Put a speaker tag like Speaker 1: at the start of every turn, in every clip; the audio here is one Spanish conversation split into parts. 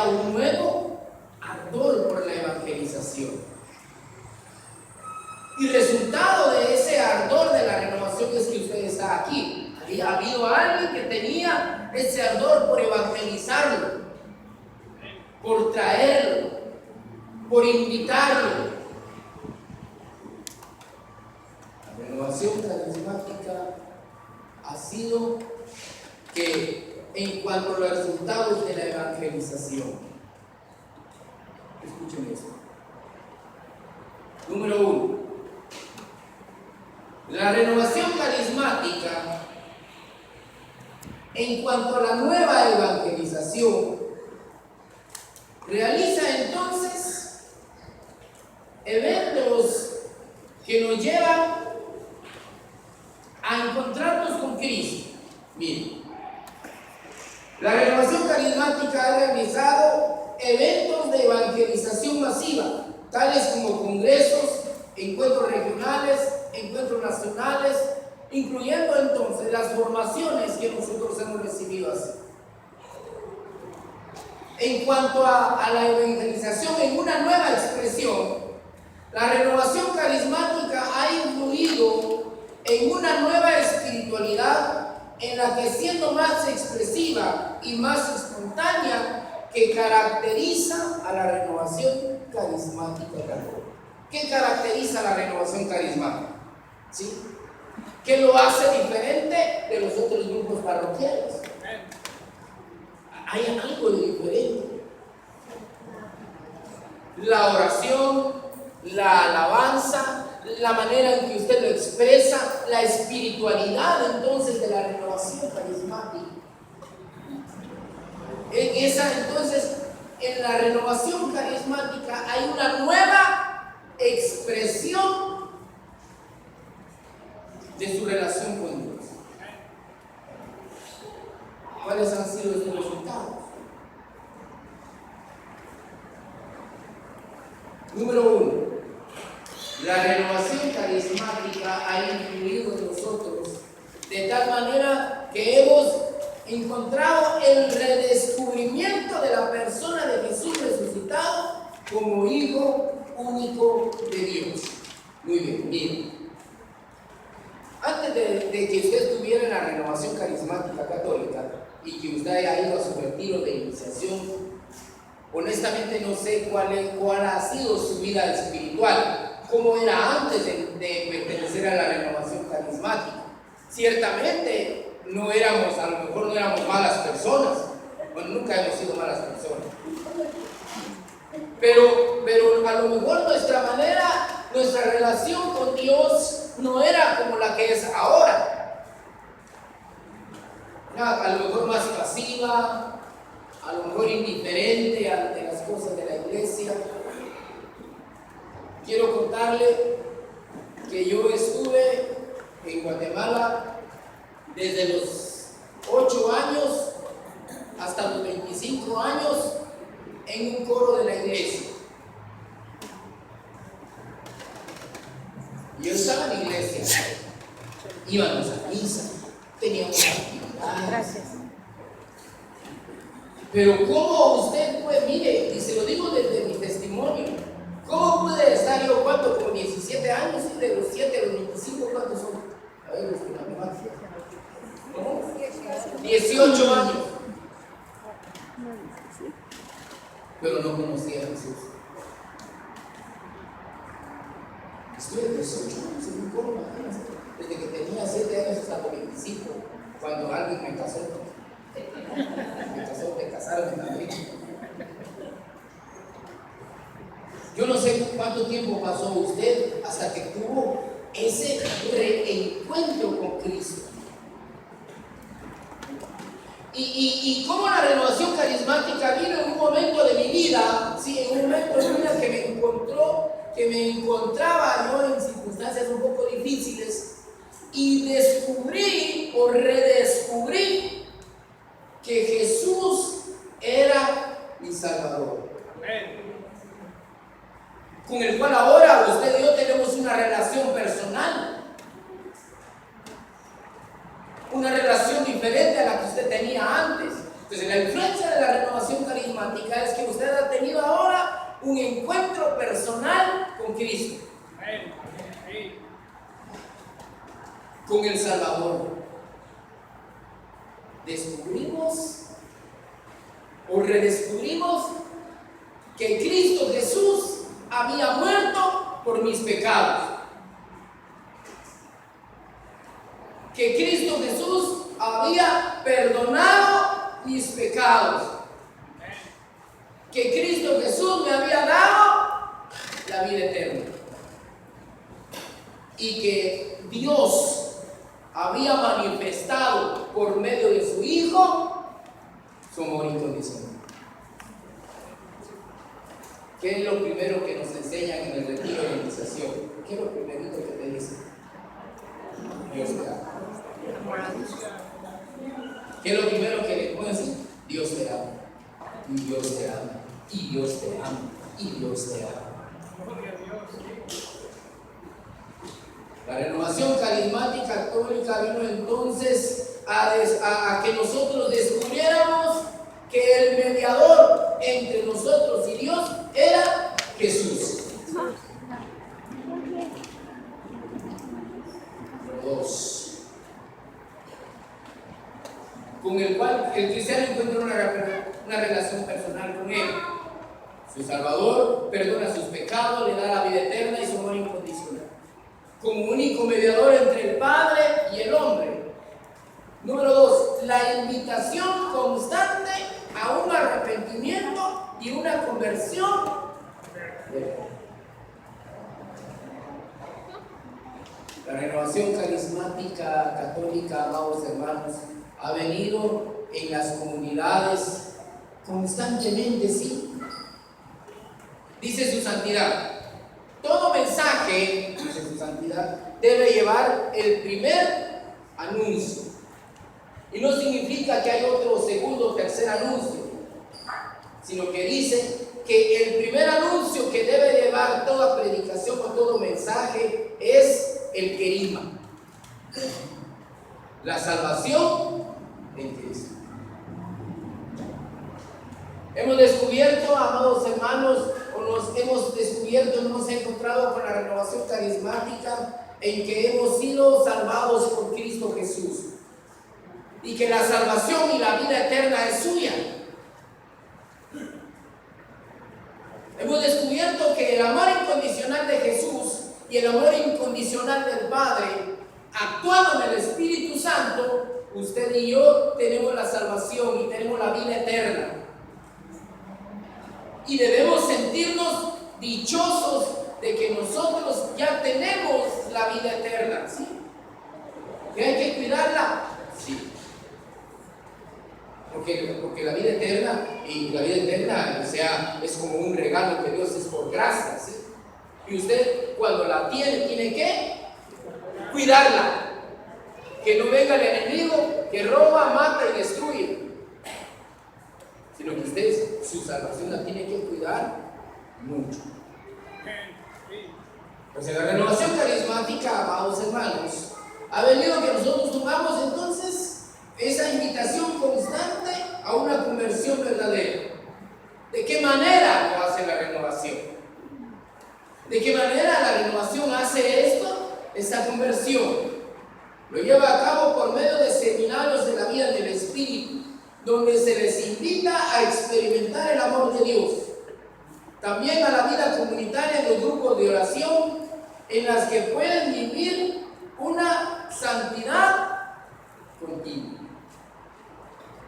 Speaker 1: un nuevo ardor por la evangelización. Y resultado de ese ardor de la renovación es que usted está aquí. Ha habido alguien que tenía ese ardor por evangelizarlo, por traerlo, por invitarlo. La renovación carismática ha sido que en cuanto a los resultados de la evangelización, escuchen esto. Número 1. La renovación carismática, en cuanto a la nueva evangelización, realiza entonces eventos que nos llevan a encontrarnos con Cristo. Miren, la renovación carismática ha realizado eventos de evangelización masiva, tales como congresos, encuentros regionales, encuentros nacionales, incluyendo entonces las formaciones que nosotros hemos recibido así. En cuanto a la evangelización en una nueva expresión, la renovación carismática ha influido en una nueva espiritualidad en la que, siendo más expresiva y más espontánea, que caracteriza a la renovación carismática católica. ¿Qué caracteriza a la renovación carismática? ¿Sí? ¿Qué lo hace diferente de los otros grupos parroquiales? Hay algo de diferente. La oración, la alabanza, la manera en que usted lo expresa, la espiritualidad entonces de la renovación carismática. En la renovación carismática hay una nueva expresión de su relación con Dios. ¿Cuáles han sido estos resultados? Número 1. La renovación carismática ha influido en nosotros de tal manera que hemos encontrado el redescubrimiento de la persona de Jesús resucitado como Hijo único de Dios. Muy bien, miren. Antes de que usted estuviera en la renovación carismática católica y que usted haya ido a su retiro de iniciación, honestamente no sé cuál ha sido su vida espiritual, cómo era antes de pertenecer a la renovación carismática. Ciertamente a lo mejor no éramos malas personas, bueno, nunca hemos sido malas personas, pero a lo mejor nuestra relación con Dios no era como la que es ahora. A lo mejor más pasiva, a lo mejor indiferente ante las cosas de la iglesia. Quiero contarle que yo estuve en Guatemala desde los 8 años hasta los 25 años en un coro de la iglesia. Yo estaba en la iglesia, íbamos a misa, teníamos actividades.
Speaker 2: Gracias.
Speaker 1: Pero ¿cómo usted puede, mire, y se lo digo desde mi testimonio, ¿cómo pude estar yo como 17 años y de los 7 a los 25 cuántos son? A ver, los que no me más. ¿Cómo? 18 años. Pero no conocía a Jesús. Estuve 18 años en un coro, imagínense, desde que tenía 7 años hasta los 25, cuando alguien me casó. De casarme también. Yo no sé cuánto tiempo pasó usted hasta que tuvo ese reencuentro con Cristo. Y cómo la renovación carismática vino en un momento de mi vida, sí, en un momento de mi vida que me encontraba yo en circunstancias un poco difíciles y descubrí o redescubrí que Jesús era mi Salvador. Amén. Con el cual ahora usted y yo tenemos una relación personal, una relación diferente a la que usted tenía antes. Entonces la influencia de la renovación carismática es que un encuentro personal con Cristo, con el Salvador. Descubrimos o redescubrimos que Cristo Jesús había muerto por mis pecados, que Cristo Jesús había perdonado mis pecados, que Cristo Jesús me había dado la vida eterna y que Dios había manifestado por medio de su Hijo su amor incondicional. ¿Qué es lo primero que nos enseñan en el retiro de iniciación? ¿Qué es lo primerito que te dicen? Dios te ama. ¿Qué es lo primero que le pueden decir? Dios te ama. Y Dios te ama. Y Dios te ama. Y Dios te ama. La renovación carismática católica vino entonces a que nosotros descubriéramos que el mediador entre nosotros y Dios era Jesús. Número 2. Con el cual el cristiano encuentra una relación personal con Él. Su Salvador perdona sus pecados, le da la vida eterna y su amor incondicional. Como único mediador entre el Padre y el hombre. Número 2. La invitación constante a un arrepentimiento y una conversión. La renovación carismática católica, amados hermanos, ha venido en las comunidades constantemente, sí. Dice su santidad, todo mensaje, dice su santidad, debe llevar el primer anuncio. Y no significa que hay otro segundo o tercer anuncio, sino que dice que el primer anuncio que debe llevar toda predicación o todo mensaje es el querigma, la salvación en Cristo. Hemos descubierto, amados hermanos, nos hemos encontrado con la renovación carismática en que hemos sido salvados por Cristo Jesús y que la salvación y la vida eterna es suya. Hemos descubierto que el amor incondicional de Jesús y el amor incondicional del Padre, actuando en el Espíritu Santo, usted y yo tenemos la salvación y tenemos la vida eterna. Y debemos sentirnos dichosos de que nosotros ya tenemos la vida eterna, ¿sí? ¿Que hay que cuidarla? Sí. Porque la vida eterna, o sea, es como un regalo que Dios es por gracia, ¿sí? Y usted cuando la tiene que cuidarla. Que no venga el enemigo que roba, mata y destruye. Sino que usted su salvación la tiene que cuidar mucho. Pues en la renovación carismática, amados hermanos, ha venido que nosotros tomamos entonces esa invitación constante a una conversión verdadera. ¿De qué manera lo hace la renovación? ¿De qué manera la renovación hace esto? Esta conversión lo lleva a cabo por medio de seminarios de la vida del Espíritu, donde se les invita a experimentar el amor de Dios. También a la vida comunitaria en los grupos de oración, en las que pueden vivir una santidad continua.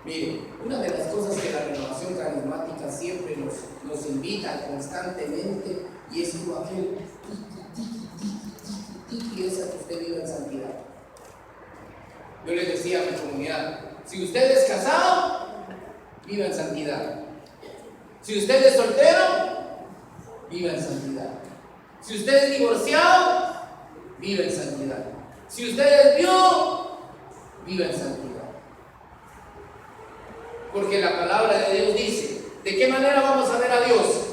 Speaker 1: Mire, una de las cosas que la renovación carismática siempre nos invita constantemente, y es como aquel tiki, esa que usted vive en santidad. Yo les decía a mi comunidad, si usted es casado, viva en santidad. Si usted es soltero, viva en santidad. Si usted es divorciado, viva en santidad. Si usted es viudo, viva en santidad. Porque la palabra de Dios dice, ¿de qué manera vamos a ver a Dios?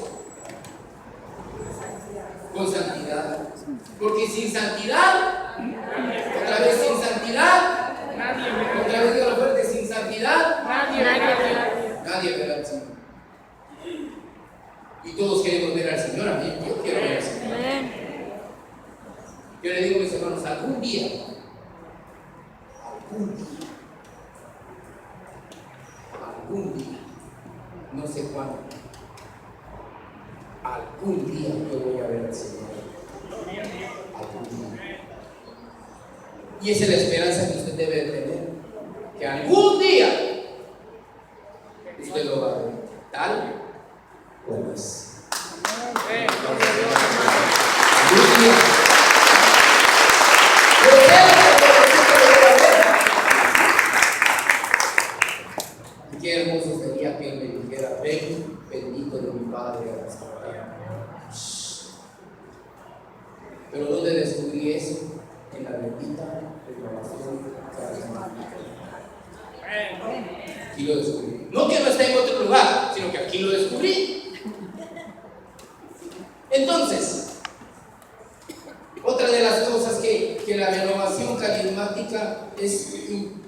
Speaker 1: Con santidad. Porque sin santidad, otra vez sin santidad, otra vez digo lo fuerte, sin santidad, nadie verá al Señor. Y todos queremos ver al Señor. A mí, yo quiero ver al Señor. Yo le digo a mis hermanos, algún día, no sé cuándo, algún día yo voy a ver al Señor. Algún día. Y esa es la esperanza que usted debe de tener, que algún día usted lo va a ver, tal como es. Algún día. Qué hermoso sería que él me dijera: ven, bendito de mi Padre, a restaurar. Pero ¿dónde descubrí eso? En la bendita renovación carismática. Aquí lo descubrí. No que no esté en otro lugar, sino que aquí lo descubrí. Entonces, otra de las cosas que la renovación carismática es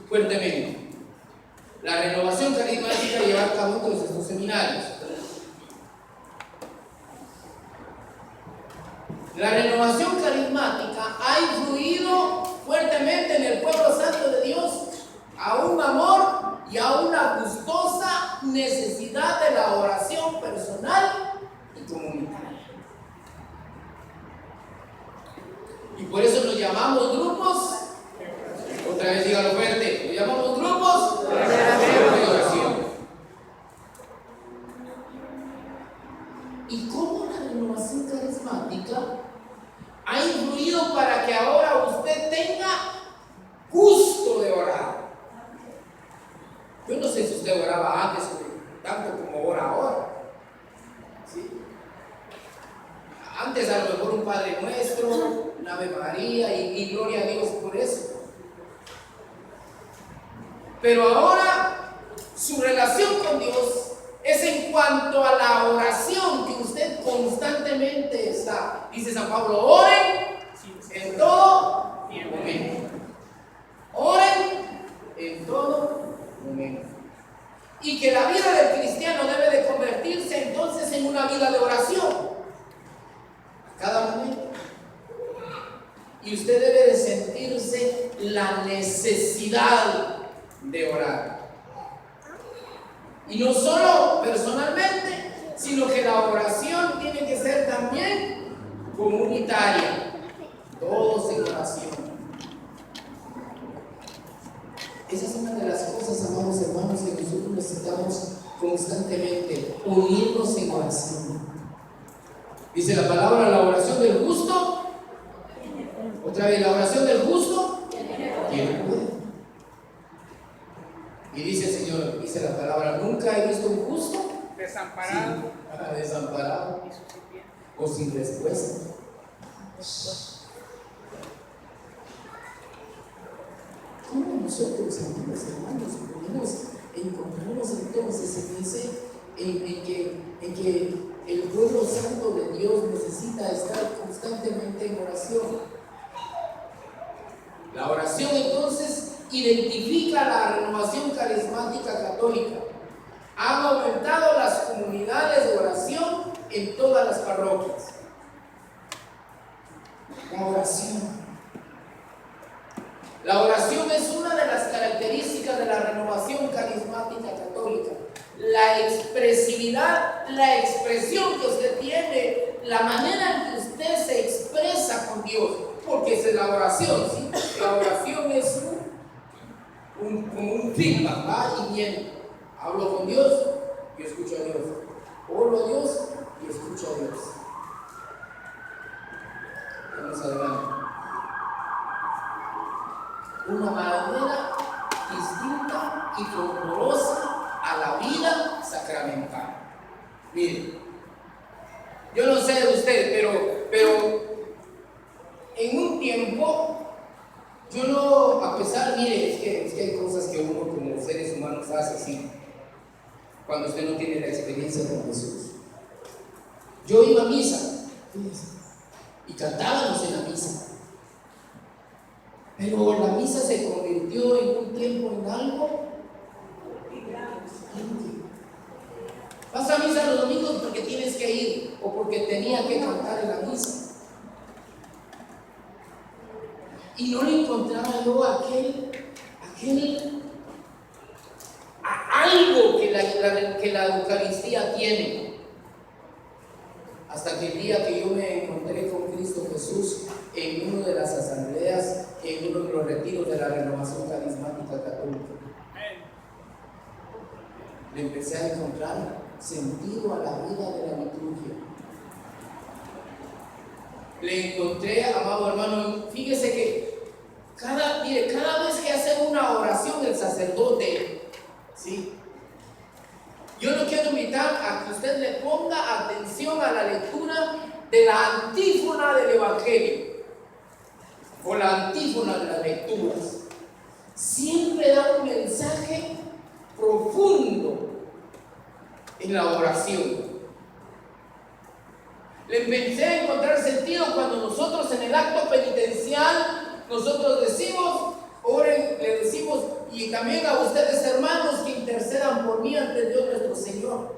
Speaker 1: fuertemente. La renovación carismática lleva a cabo todos estos seminarios. La renovación carismática ha influido fuertemente en el pueblo santo de Dios a un amor y a una gustosa necesidad de la oración personal y comunitaria. Y por eso nos llamamos grupos. Otra vez dígalo fuerte, lo llamamos grupos de oración. ¿Y cómo la renovación carismática ha influido para que ahora usted tenga gusto de orar? Yo no sé si usted oraba antes tanto como ora ahora. ¿Sí? Antes a lo mejor un Padre Nuestro, una Ave María y gloria a Dios por eso. Pero ahora su relación con Dios es en cuanto a la oración que usted constantemente está. Dice San Pablo: oren en todo momento. Oren en todo momento. Y que la vida del cristiano debe de convertirse entonces en una vida de oración a cada momento. Y usted debe de sentirse la necesidad de orar. Y no solo personalmente, sino que la oración tiene que ser también comunitaria. Todos en oración. Esa es una de las cosas, amados hermanos, que nosotros necesitamos constantemente: unirnos en oración. Dice la palabra: la oración del justo. Otra vez, la oración del justo tiene poder. Y dice el Señor, dice la palabra: nunca he visto un justo
Speaker 2: desamparado,
Speaker 1: desamparado o sin respuesta. ¿Cómo nosotros, amigos hermanos, podemos encontrarnos entonces en que el pueblo santo de Dios necesita estar constantemente en oración? La oración entonces identifica la renovación carismática católica. Han aumentado las comunidades de oración en todas las parroquias. La oración. La oración es una de las características de la renovación carismática católica. La expresividad, la expresión que usted tiene, la manera en que usted se expresa con Dios. Porque esa es la oración, ¿sí? La oración es como un feedback, va y viene. Hablo con Dios y escucho a Dios. Oro a Dios y escucho a Dios. Vamos adelante. Una manera distinta y dolorosa a la vida sacramental. Miren, yo no sé de usted, pero en un tiempo, yo no, a pesar, mire, es que hay cosas que uno como seres humanos hace así, cuando usted no tiene la experiencia con Jesús. Yo iba a misa, y cantábamos en la misa. Pero la misa se convirtió en un tiempo en algo. Vas a misa los domingos porque tienes que ir o porque tenía que cantar en la misa. Y no le encontraba yo algo que la Eucaristía tiene. Hasta que el día que yo me encontré con Cristo Jesús en una de las asambleas, en uno de los retiros de la Renovación Carismática Católica, le empecé a encontrar sentido a la vida de la liturgia. Le encontré, amado hermano, fíjese que cada vez que hace una oración el sacerdote, ¿sí? Yo lo quiero invitar a que usted le ponga atención a la lectura de la antífona del Evangelio o la antífona de las lecturas. Siempre da un mensaje profundo en la oración. Le empecé a encontrar sentido cuando nosotros en el acto penitencial, nosotros decimos, oren, le decimos, y también a ustedes hermanos que intercedan por mí ante Dios nuestro Señor.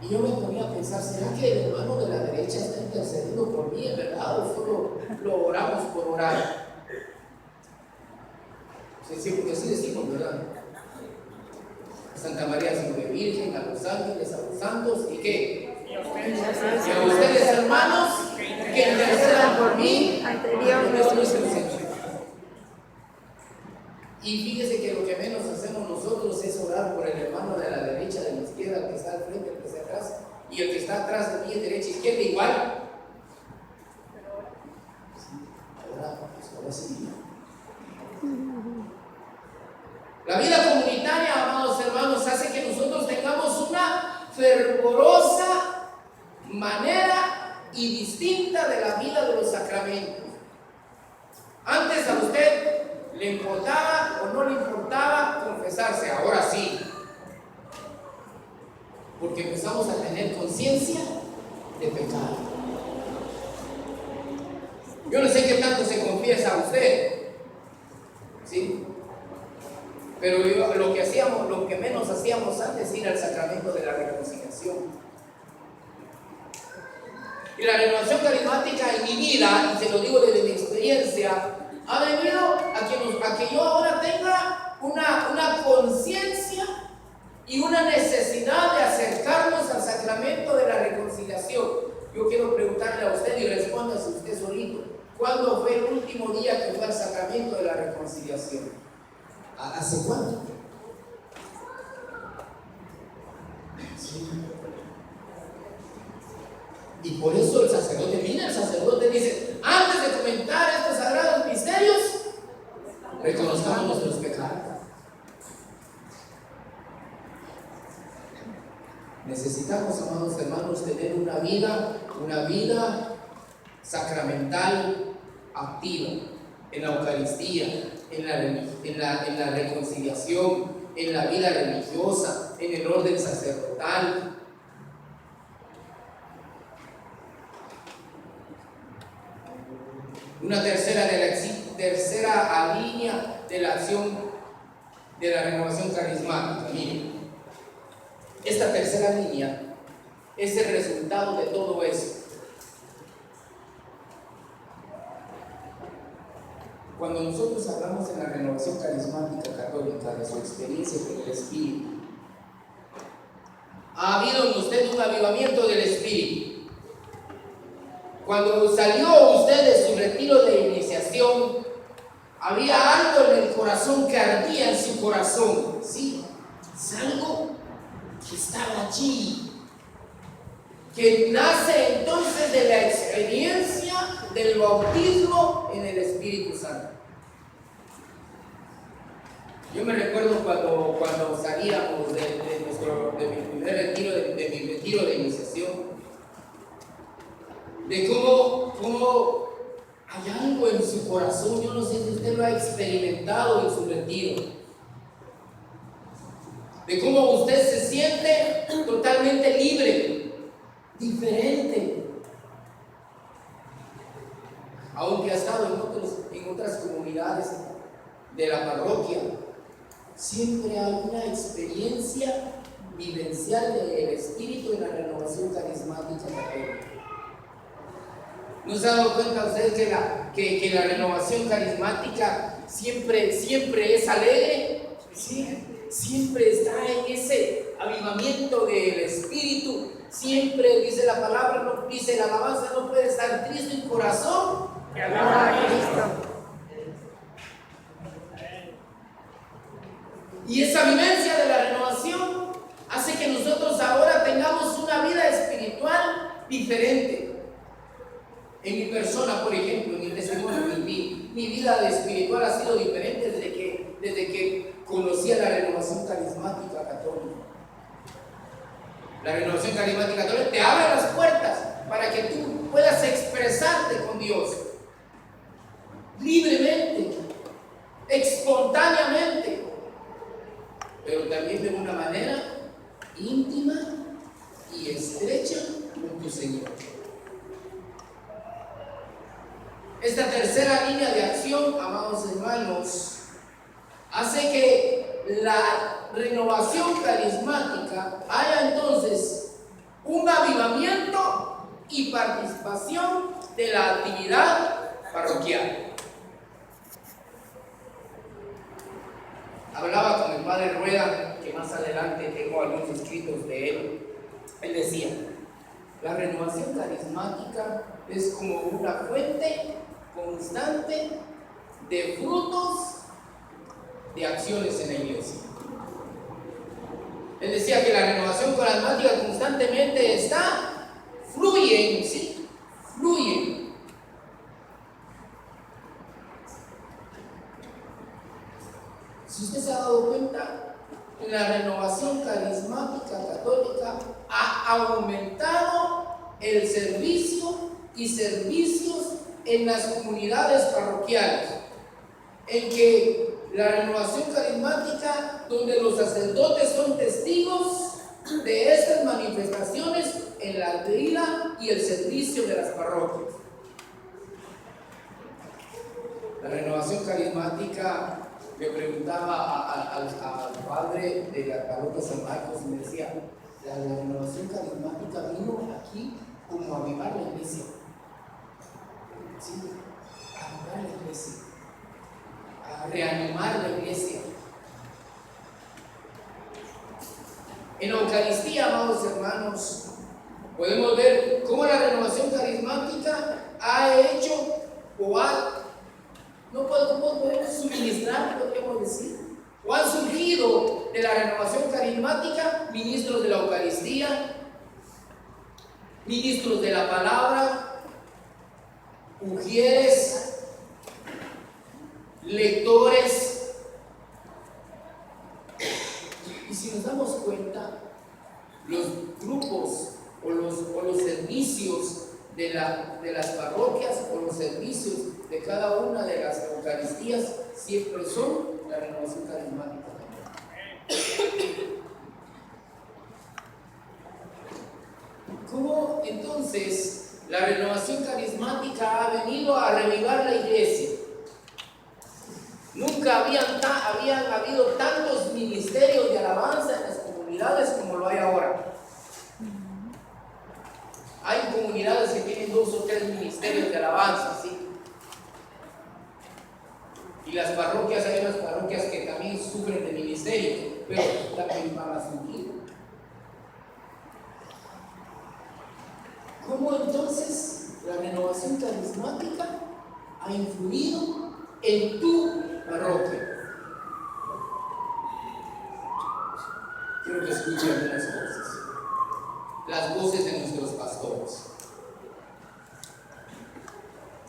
Speaker 1: Y yo me ponía a pensar, ¿será que el hermano de la derecha está intercediendo por mí, en verdad? ¿O solo lo oramos por orar? Sí, porque así decimos, ¿verdad? A Santa María siempre Virgen, a los ángeles, a los santos, ¿y qué? Y a ustedes hermanos que intercedan por mí ante Dios nuestro Señor. Y fíjese que lo que menos hacemos nosotros es orar por el hermano de la derecha, de la izquierda, el que está al frente, el que está atrás, y el que está atrás de mí, derecha, izquierda, igual. Ahora sí. La vida comunitaria, amados hermanos, hace que nosotros tengamos una fervorosa manera y distinta de la vida de los sacramentos. Antes a usted le importaba o no le importaba confesarse, ahora sí, porque empezamos a tener conciencia de pecado. Yo no sé qué tanto se confiesa a usted, ¿sí? Pero lo que menos hacíamos antes era ir al sacramento de la reconciliación. Y la renovación carismática en mi vida, y se lo digo desde mi experiencia, ha venido a que yo ahora tenga una conciencia y una necesidad de acercarnos al sacramento de la reconciliación. Yo quiero preguntarle a usted y respóndase usted solito, ¿cuándo fue el último día que fue al sacramento de la reconciliación? ¿Hace cuánto? Sí. Y por eso el sacerdote dice, antes de comentar estos sagrados misterios, reconozcamos nuestros pecados. Necesitamos, amados hermanos, tener una vida sacramental activa en la Eucaristía, en la reconciliación, en la vida religiosa, en el orden sacerdotal. Una tercera línea de la acción de la renovación carismática. Miren, esta tercera línea es el resultado de todo eso. Cuando nosotros hablamos en la renovación carismática católica de su experiencia con el Espíritu, ha habido en usted un avivamiento del Espíritu. Cuando salió usted de su retiro de iniciación, había algo en el corazón que ardía en su corazón. Sí, es algo que estaba allí, que nace entonces de la experiencia del bautismo en el Espíritu Santo. Yo me recuerdo cuando salíamos de mi primer retiro, de mi retiro de iniciación, de cómo hay algo en su corazón. Yo no sé si usted lo ha experimentado en su retiro, de cómo usted se siente totalmente libre, diferente, aunque ha estado en otras comunidades de la parroquia. Siempre hay una experiencia vivencial del Espíritu en la renovación carismática católica. ¿No se ha dado cuenta usted que la renovación carismática siempre es alegre? ¿Sí? Siempre está en ese avivamiento del Espíritu. Siempre dice la palabra, no, dice la alabanza, no puede estar triste el corazón que alaba a Cristo. Y esa vivencia de la renovación hace que nosotros ahora tengamos una vida espiritual diferente. En mi persona, por ejemplo, en mi testimonio, mi vida espiritual ha sido diferente desde que conocí a la renovación carismática católica. La renovación carismática católica te abre las puertas para que tú puedas expresarte con Dios libremente, espontáneamente, pero también de una manera íntima y estrecha con tu Señor. Esta tercera línea de acción, amados hermanos, hace que la renovación carismática haya entonces un avivamiento y participación de la actividad parroquial. Hablaba con el padre Rueda, que más adelante tengo algunos escritos de él. Él decía, la renovación carismática es como una fuente constante de frutos de acciones en la iglesia. Él decía que la renovación carismática constantemente fluyen, ¿sí? Fluyen. Si usted se ha dado cuenta, la renovación carismática católica ha aumentado el servicio y servicios en las comunidades parroquiales, en que la renovación carismática, donde los sacerdotes son testigos de estas manifestaciones en la vida y el servicio de las parroquias. La renovación carismática, le preguntaba al padre de la parroquia San Marcos y me decía, la renovación carismática vino aquí como a avivar la iglesia. Sí, a avivar la iglesia, a reanimar la iglesia. En la Eucaristía, amados hermanos, podemos ver cómo la renovación carismática ha hecho o no podemos suministrar, podríamos decir, o han surgido de la renovación carismática ministros de la Eucaristía, ministros de la palabra, ujieres, lectores. Y si nos damos cuenta, los grupos o los servicios de las parroquias o los servicios de cada una de las Eucaristías siempre son la renovación carismática. ¿Cómo entonces la renovación carismática ha venido a revivar la iglesia? Nunca habían habido tantos ministerios de alabanza en las comunidades como lo hay ahora. Hay comunidades que tienen 2 o 3 ministerios de alabanza, ¿sí? Y las parroquias, hay unas parroquias que también sufren de ministerio, pero también van a surgir. ¿Cómo entonces la renovación carismática ha influido en tu parroquia? Quiero que escuchen algunas cosas. Las voces de nuestros pastores.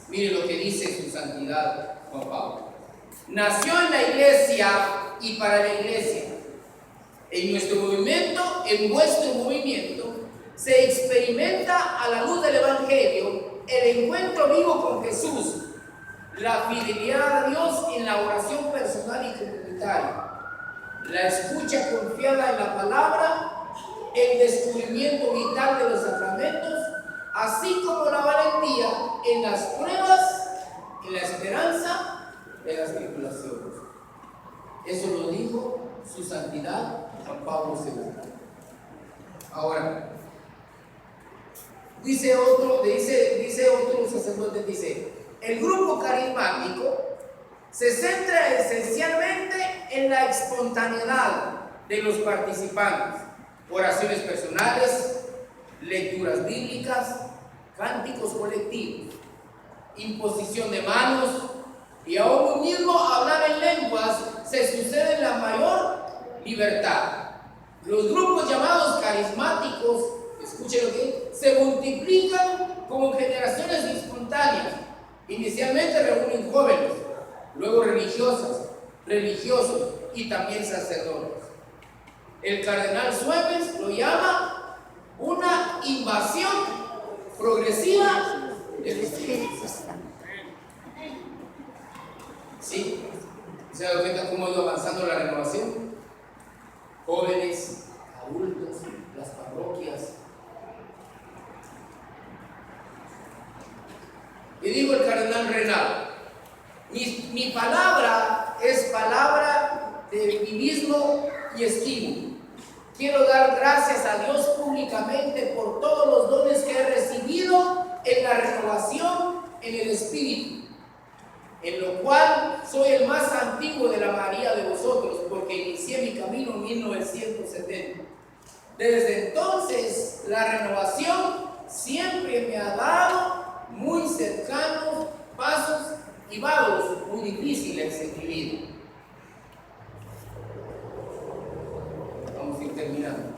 Speaker 1: Mire lo que dice su santidad Juan Pablo. Nació en la iglesia y para la iglesia. En nuestro movimiento, en vuestro movimiento, se experimenta a la luz del Evangelio el encuentro vivo con Jesús, la fidelidad a Dios en la oración personal y comunitaria, la escucha confiada en la palabra, el descubrimiento vital de los sacramentos, así como la valentía en las pruebas, en la esperanza de las tribulaciones. Eso lo dijo su santidad Juan Pablo II. Ahora, dice otro sacerdote, dice, el grupo carismático se centra esencialmente en la espontaneidad de los participantes, oraciones personales, lecturas bíblicas, cánticos colectivos, imposición de manos y aún mismo hablar en lenguas se sucede en la mayor libertad. Los grupos llamados carismáticos, escuchen lo que se multiplican como generaciones espontáneas. Inicialmente reúnen jóvenes, luego religiosos y también sacerdotes. El cardenal Suárez lo llama una invasión progresiva del Espíritu Santo. ¿Sí? ¿Se da cuenta cómo ha ido avanzando la renovación? Jóvenes, adultos, las parroquias. Y digo el cardenal Renal, mi palabra es palabra de vivismo y estímulo. Quiero dar gracias a Dios públicamente por todos los dones que he recibido en la renovación en el Espíritu, en lo cual soy el más antiguo de la mayoría de vosotros, porque inicié mi camino en 1970. Desde entonces, la renovación siempre me ha dado muy cercanos pasos y vados muy difíciles en mi vida. Vamos a ir terminando.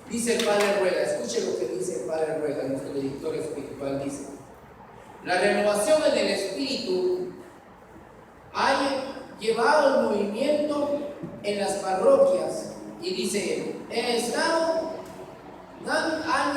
Speaker 1: Dice el Padre Rueda, escuche lo que dice el Padre Rueda, nuestro director espiritual, dice: la renovación en el espíritu ha llevado el movimiento en las parroquias, y dice él, han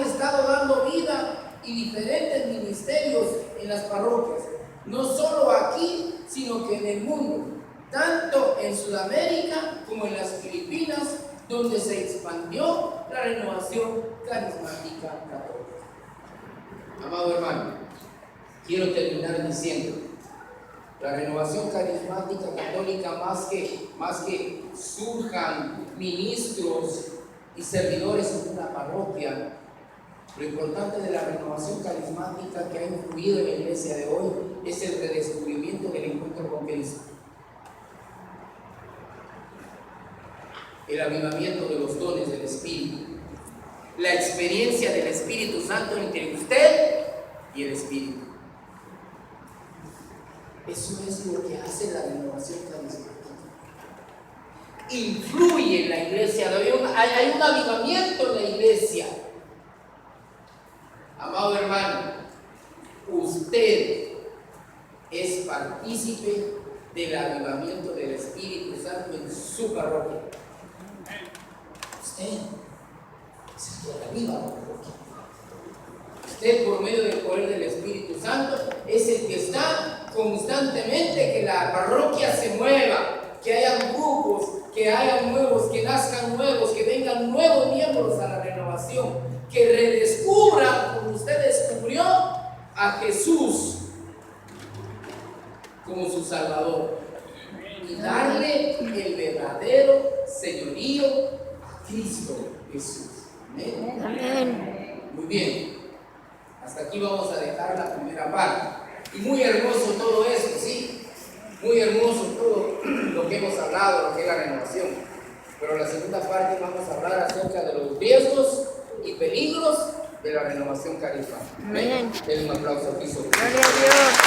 Speaker 1: estado dando vida y diferentes ministerios en las parroquias, no solo aquí, sino que en el mundo, tanto en Sudamérica como en las Filipinas, donde se expandió la renovación carismática católica. Amado hermano, quiero terminar diciendo, la renovación carismática católica, más que surjan ministros y servidores en una parroquia, lo importante de la renovación carismática que ha influido en la iglesia de hoy es el redescubrimiento del encuentro con Cristo, el avivamiento de los dones del Espíritu, la experiencia del Espíritu Santo entre usted y el Espíritu. Eso es lo que hace la renovación carismática. Influye en la iglesia, hay un avivamiento en la iglesia. Amado hermano, usted es partícipe del avivamiento del Espíritu Santo en su parroquia. Usted es el que aviva la parroquia. Usted, por medio del poder del Espíritu Santo, es el que está constantemente que la parroquia se mueva, que hayan grupos, que hayan nuevos, que nazcan nuevos, que vengan nuevos miembros a la renovación, que redescubran, como usted descubrió, a Jesús como su Salvador y darle el verdadero señorío a Cristo Jesús. Amén. Amén. Muy bien, hasta aquí vamos a dejar la primera parte. Y muy hermoso todo esto, ¿sí? Muy hermoso todo lo que hemos hablado, lo que es la renovación. Pero en la segunda parte vamos a hablar acerca de los riesgos y peligros de la renovación carismática. Amén. Denle un aplauso a Cristo. Gloria a Dios.